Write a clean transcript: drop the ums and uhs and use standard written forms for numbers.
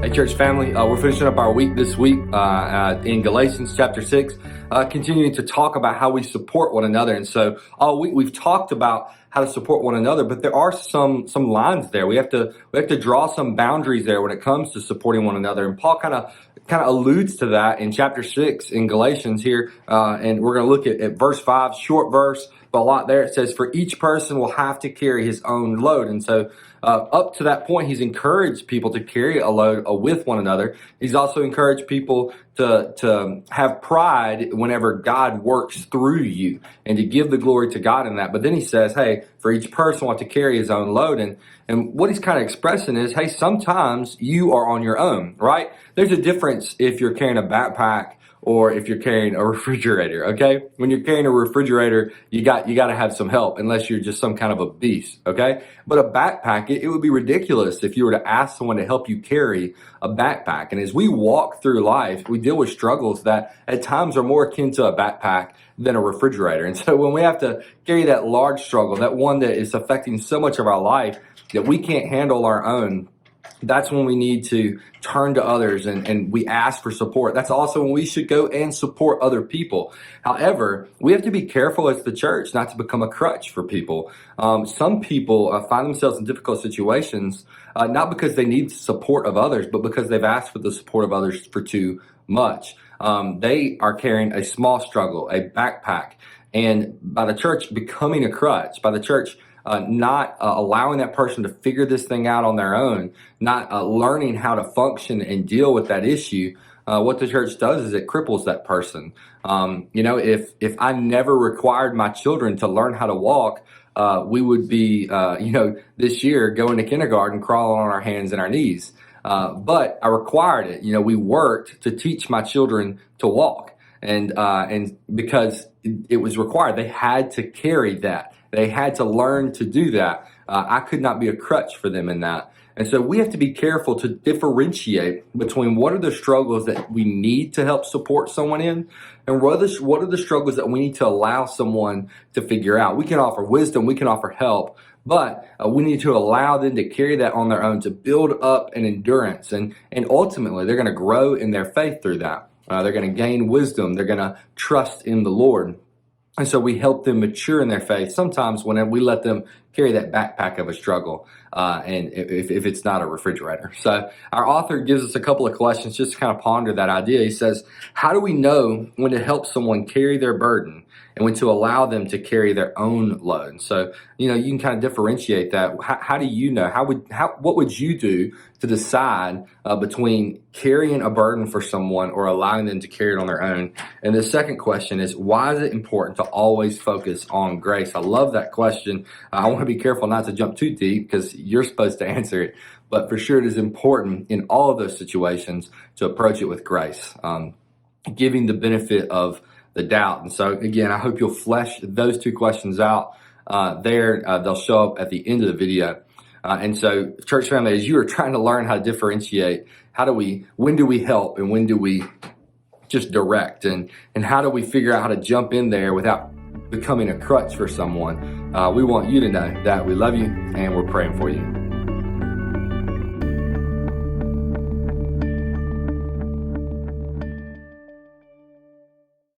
Hey, church family, we're finishing up our week this week in Galatians chapter 6, continuing to talk about how we support one another. And so all week we've talked about how to support one another, but there are some lines there. We have to draw some boundaries there when it comes to supporting one another. And Paul kind of alludes to that in chapter 6 in Galatians here, and we're going to look at verse 5, short verse, but a lot there. It says, for each person will have to carry his own load. And so up to that point, he's encouraged people to carry a load with one another. He's also encouraged people to have pride whenever God works through you and to give the glory to God in that. But then he says, hey, for each person will have to carry his own load. And what he's kind of expressing is, hey, sometimes you are on your own, right? There's a difference if you're carrying a backpack or if you're carrying a refrigerator, okay? When you're carrying a refrigerator, you got to have some help unless you're just some kind of a beast, okay? But a backpack, it would be ridiculous if you were to ask someone to help you carry a backpack. And as we walk through life, we deal with struggles that at times are more akin to a backpack than a refrigerator. And so when we have to carry that large struggle, that one that is affecting so much of our life that we can't handle our own, that's when we need to turn to others and we ask for support. That's also when we should go and support other people. However, we have to be careful as the church not to become a crutch for people. Some people find themselves in difficult situations, not because they need support of others, but because they've asked for the support of others for too much. They are carrying a small struggle, a backpack, and by the church becoming a crutch, by the church not allowing that person to figure this thing out on their own, not learning how to function and deal with that issue, what the church does is it cripples that person. If I never required my children to learn how to walk, we would be, this year going to kindergarten, crawling on our hands and our knees. But I required it. We worked to teach my children to walk. And because it was required, they had to carry that. They had to learn to do that. I could not be a crutch for them in that. And so we have to be careful to differentiate between what are the struggles that we need to help support someone in, and what are the struggles that we need to allow someone to figure out. We can offer wisdom, we can offer help, but we need to allow them to carry that on their own, to build up an endurance. And ultimately, they're going to grow in their faith through that. They're going to gain wisdom. They're going to trust in the Lord. And so we help them mature in their faith. Sometimes whenever we let them carry that backpack of a struggle, and if it's not a refrigerator. So our author gives us a couple of questions just to kind of ponder that idea. He says, how do we know when to help someone carry their burden and when to allow them to carry their own load? So, you can kind of differentiate that. How do you know? What would you do to decide between carrying a burden for someone or allowing them to carry it on their own? And the second question is, why is it important to always focus on grace? I love that question. I want to be careful not to jump too deep because you're supposed to answer it. But for sure, it is important in all of those situations to approach it with grace, giving the benefit of the doubt. And so again, I hope you'll flesh those two questions out there. They'll show up at the end of the video. And so church family, as you are trying to learn how to differentiate, when do we help and when do we just direct, and how do we figure out how to jump in there without becoming a crutch for someone? We want you to know that we love you and we're praying for you.